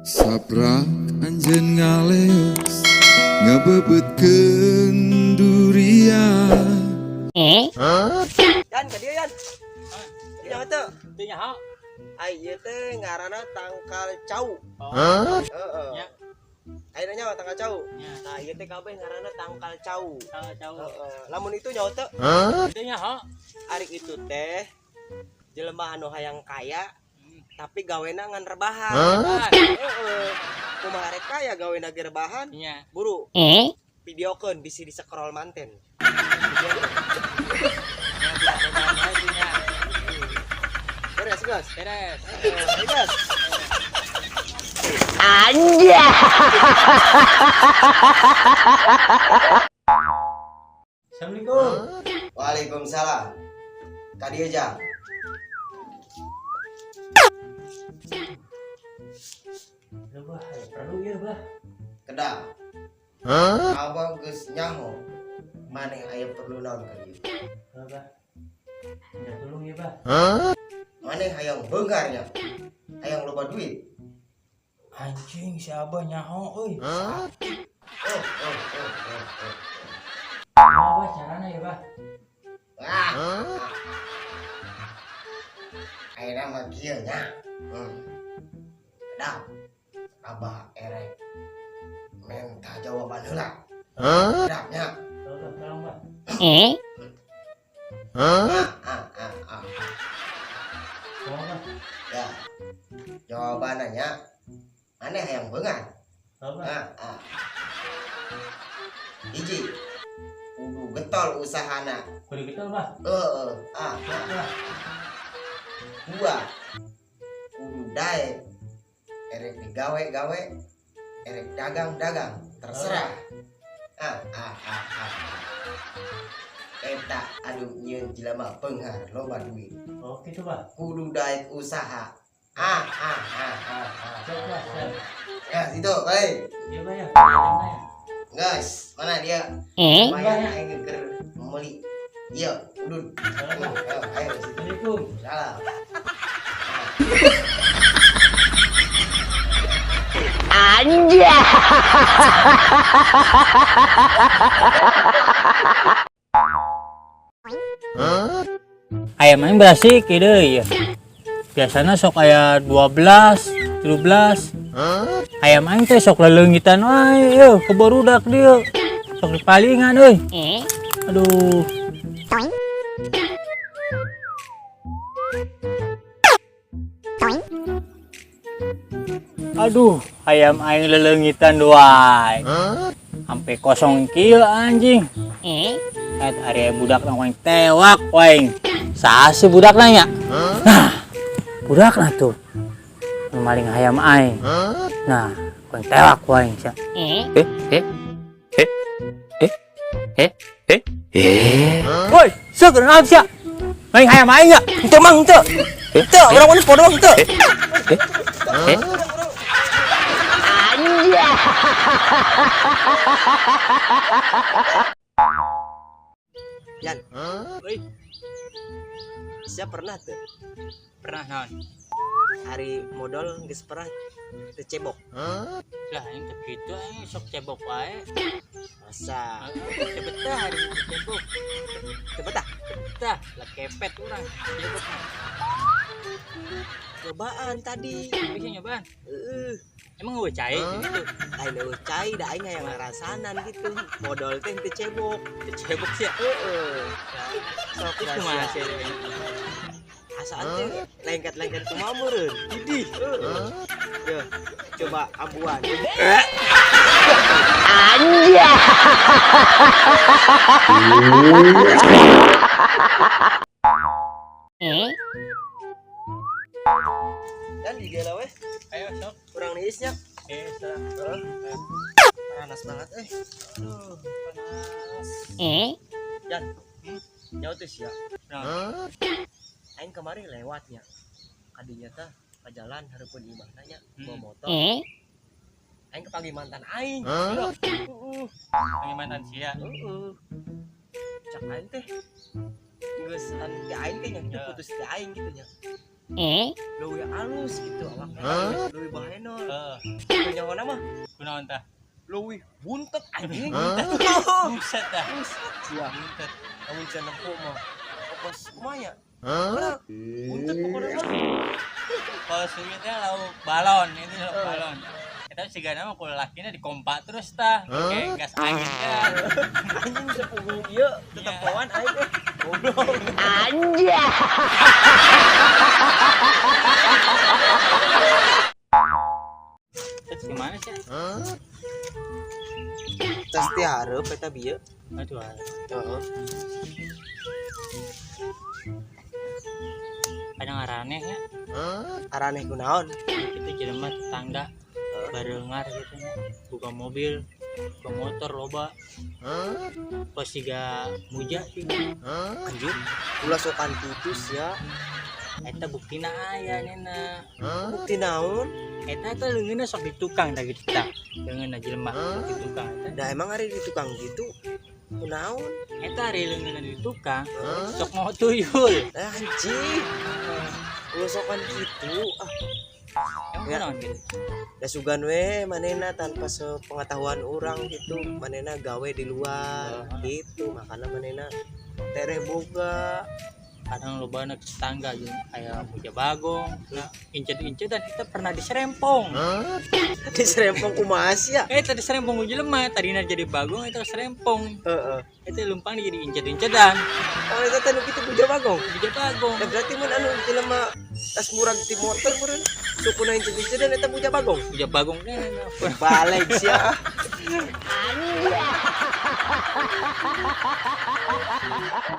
Saprak anjen ngaleos ngebebetkeun durian. Yan, ka dieu yan. Nya teh. Teu nyaho. Ai ieu teh ngaranna tangkal cau. Heeh. Ya. Ayeuna nyawa tangkal cau. Ya. Nah, ieu teh kabeh ngaranna tangkal cau. Jauh. Heeh. Lamun itu nyawa teh Teu nyaho. ari itu teh jelema anu hayang kaya tapi gawena ngan rebahan. Heeh. Kumaha rek kaya gawena ge rebahan? Iya. Buru. Videokeun bisi di scroll manten. Beres, Gas. Beres. Ayo, Gas. Assalamualaikum. Waalaikumsalam. Ka dieu jang. Bah, perlu ieu bah. Kedah. Abang geus nyaho. Maneh aya perlu naon ka dieu? Bah. Ya tolong ya bah. Maneh hayang beungarnya. Hayang loba duit. Anjing si Abah nyaho euy. Oh. Bah carana ya bah. Ayeuna mah kieu nya. Dah. Abah erek minta jawaban heula. Dah nya. Tolong bah. Tolong bah. Ya. Jawabannya nya. Maneh hayang beungar. Tolong bah. Hiji. Kudu getol usahana. Kudu gitu bah. Bah. Dua. Kudu dae. Erek digawe-gawe. Erek dagang-dagang. Terserah. Eta adu nyieun jelema beunghar loba duit. Oh gitu bah. Kudu daek usaha. Cek bah. Cek. Ya situ, baik. Iya bah ya. Mana ya? Guys, mana dia? Lumayan aing keur meuli. Iya, udun. Tolong bah. Ayo situ. Assalamualaikum. Salam. Ayam aing berasik kieu ya. Biasana sok aya 12, 13. Ayam aing teh sok leleungitan wae yeuh ke barudak dieu. Sok dipalingan euy. Aduh. Aduh, ayam aing leleungitan doai. Sampai kosong kieu anjing. Eta area budak nang waing tewak waing. Saha si budak nanya? Nah, budak na tuh. Maling ayam aing. Nah, waing tewak waing sia. Woi, sok kenapa sia? Maling ayam aing ya? Henteu mang henteu. Henteu, urang mana podo mang henteu. Yan, Woi, saya pernah tuh pernah naon? hari modal geus pernah teu cebok. Lah aing teh kitu aing sok cebok wae. Masa Cepet dah hari ini cebok. teu betah Dah, lah kepet urang cebok mah. cobaan tadi. Bisa nyobaan. Emang gue cai gitu. Lain eucai da aing aya ngarasanan gitu. Modal teh teu cebok. Cebok sih. Sok Itu kumaha sih? asaan teh lengket-lengket kumaha meureun. Idih. Ya, coba ambuan. Dan di dia weh, Ayo sok. kurang niisnya. Salah. Panas banget Aduh, panas. Jan, jauh tuh ya. Nah, Aing kemarin lewatnya. Kadinya teh ke jalan hareupeun imah nanya bawa motor. Aing kepanggil mantan aing. pengen mantan sia. Cak aing teh geus an ti aing teh nya putus ti aing gitu nya. Leuwih alus gitu awakna. Leuwih bahenol. Heeh. Nyawana mah Kunaon tah? leuwih buntet anjing. Buset dah. Sia. Buntet. Amun cenah nempo mah. Pas kumanya. Buntet pokoknya mah. Kalau suwi teh lauk balon, itu lauk balon. Kita siga nama kalau lakinya dikompak terus tah, kayak gas angin kan. Anjing sepupu ieu tetep kawan aing teh. Goblok. Terus gimana sih? Tas teh hareup eta bieu. Aduh, Heeh. kadang araneh ya. Araneh kunaon? Kita jelema tetangga barengar gitu nya. Buka mobil, buka motor loba. Pas siga muja sih. Anjing. Ulah sokan putus ya. Eta buktina aya nena. Bukti naon? Eta teh leungeunna sok di tukang da gitu tah. Leungeunna jelema sok di tukang eta. Da emang hari di tukang gitu. Kunaon? Eta ari leungeunna di tukang, sok mau tuyul. Anjing. Ulah sokan gitu. Emang Ya. naon gitu? Da sugan we manehna tanpa sepengetahuan orang gitu. Manehna gawe di luar gitu. Makanya manehna tere boga. Kadang loba anak tetangga jeung aya muja bagong, nah incet-incet dan kita pernah diserempong. Di serempong kumaha sia? Tadi serempong ku jelema, tadina jadi bagong eta serempong. Heeh. Eta lempang jadi incet-incetan. Oh eta teh nu kitu buja bagong. Muja bagong. Da berarti mun anu jelema tas murag ti motor meureun sukuna incit-incit dan eta buja bagong. Muja bagong teh. Balik sia.